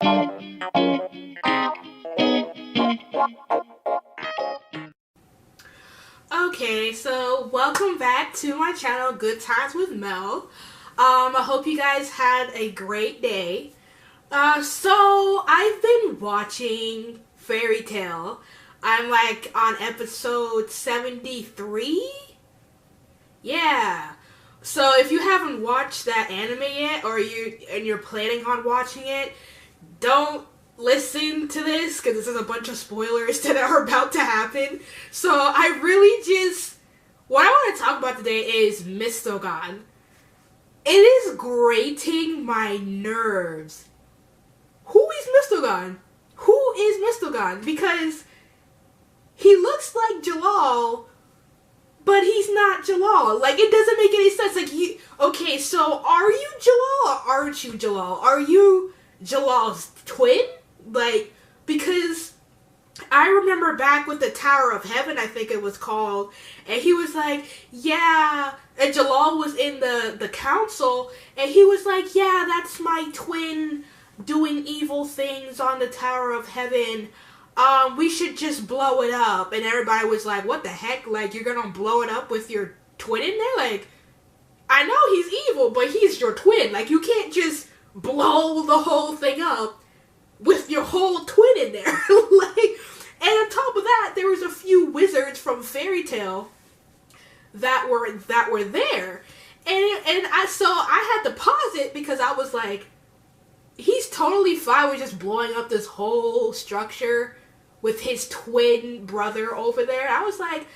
Okay, so welcome back to my channel, Good Times with Mel. I hope you guys had a great day. So I've been watching Fairy Tale. I'm like on episode 73. Yeah. So if you haven't watched that anime yet, or you're planning on watching it, don't listen to this because this is a bunch of spoilers that are about to happen. So I really just what I want to talk about today is Mystogan. It is grating my nerves. Who is Mystogan? Who is Mystogan? Because he looks like Jalal, but he's not Jalal. Like, it doesn't make any sense. Like, okay, so are you Jalal or aren't you Jalal? Are you Jalal's twin? Like, because I remember back with the Tower of Heaven, I think it was called, and he was like, yeah, and Jalal was in the council, and he was like, yeah, that's my twin doing evil things on the Tower of Heaven. We should just blow it up. And everybody was like, what the heck? Like, you're gonna blow it up with your twin in there? Like, I know he's evil, but he's your twin. Like, you can't just blow the whole thing up with your whole twin in there. Like, and on top of that, there was a few wizards from Fairy Tale that were there. So I had to pause it because I was like, he's totally fine with just blowing up this whole structure with his twin brother over there. I was like,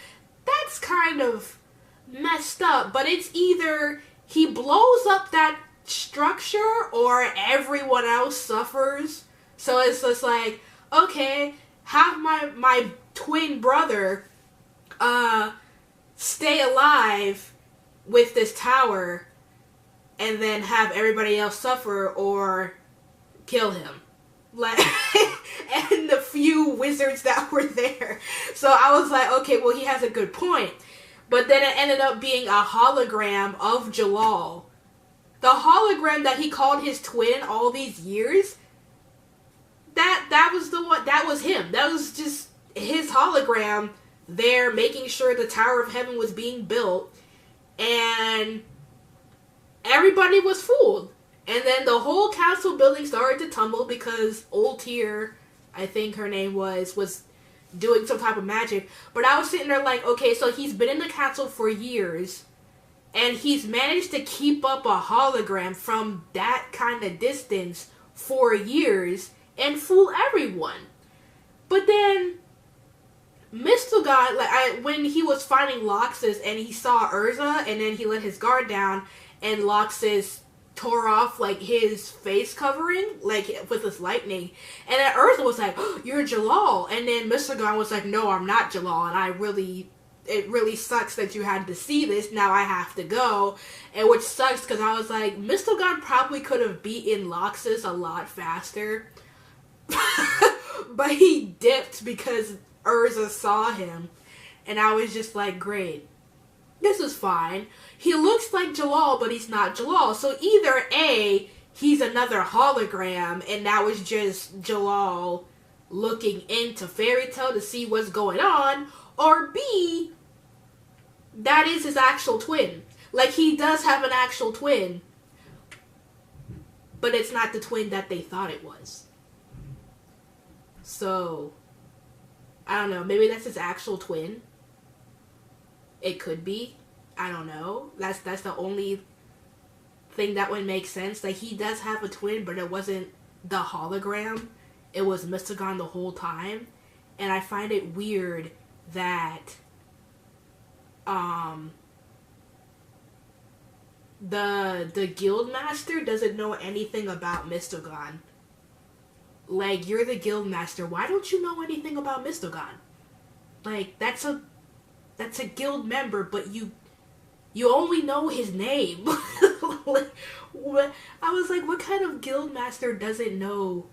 that's kind of messed up. But it's either he blows up that structure or everyone else suffers. So it's just like, okay, have my twin brother stay alive with this tower and then have everybody else suffer or kill him. Like, and the few wizards that were there. So I was like, okay, well, he has a good point. But then it ended up being a hologram of Jalal. The hologram that he called his twin all these years, that was the one, that was him. That was just his hologram there making sure the Tower of Heaven was being built. And everybody was fooled. And then the whole council building started to tumble because Old Tear, I think her name was doing some type of magic. But I was sitting there like, okay, so he's been in the council for years, and he's managed to keep up a hologram from that kind of distance for years and fool everyone. But then Mystogan, like, when he was fighting Loxus and he saw Urza, and then he let his guard down, and Loxus tore off like his face covering, like with his lightning, and then Urza was like, oh, "You're Jalal," and then Mystogan was like, "No, I'm not Jalal, and it really sucks that you had to see this. Now I have to go," and which sucks because I was like, Mystogan probably could have beaten Loxus a lot faster, but he dipped because Urza saw him, and I was just like, great. This is fine. He looks like Jalal, but he's not Jalal. So either A, he's another hologram, and that was just Jalal looking into Fairy Tale to see what's going on, or B, that is his actual twin. Like, he does have an actual twin, but it's not the twin that they thought it was. So, I don't know. Maybe that's his actual twin. It could be. I don't know. That's the only thing that would make sense. Like, he does have a twin, but it wasn't the hologram. It was Mystogan the whole time. And I find it weird that the guild master doesn't know anything about Mystogan. Like, you're the guild master. Why don't you know anything about Mystogan? Like, that's a guild member, but you only know his name. Like, I was like, what kind of guild master doesn't know,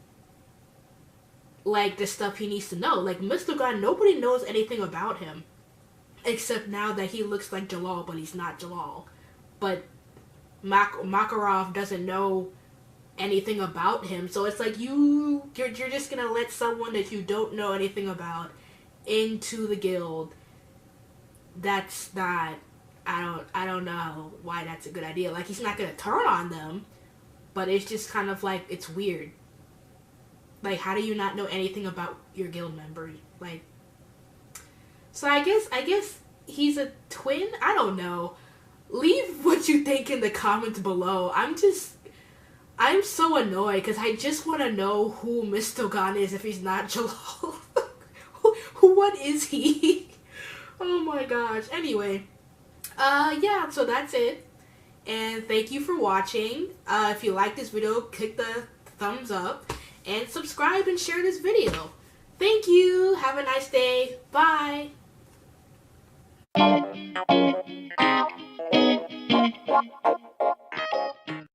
like, the stuff he needs to know? Like, Mystogan, nobody knows anything about him. Except now that he looks like Jalal, but he's not Jalal. But Makarov doesn't know anything about him. So it's like you're just gonna let someone that you don't know anything about into the guild. That's not, I don't know why that's a good idea. Like, he's not gonna turn on them, but it's just kind of like, it's weird. Like, how do you not know anything about your guild member? Like, so I guess he's a twin? I don't know. Leave what you think in the comments below. I'm so annoyed because I just want to know who Mystogan is if he's not Jalal. What is he? Oh my gosh. Anyway, yeah, so that's it. And thank you for watching. If you like this video, click the thumbs up and subscribe and share this video. Thank you. Have a nice day. Bye.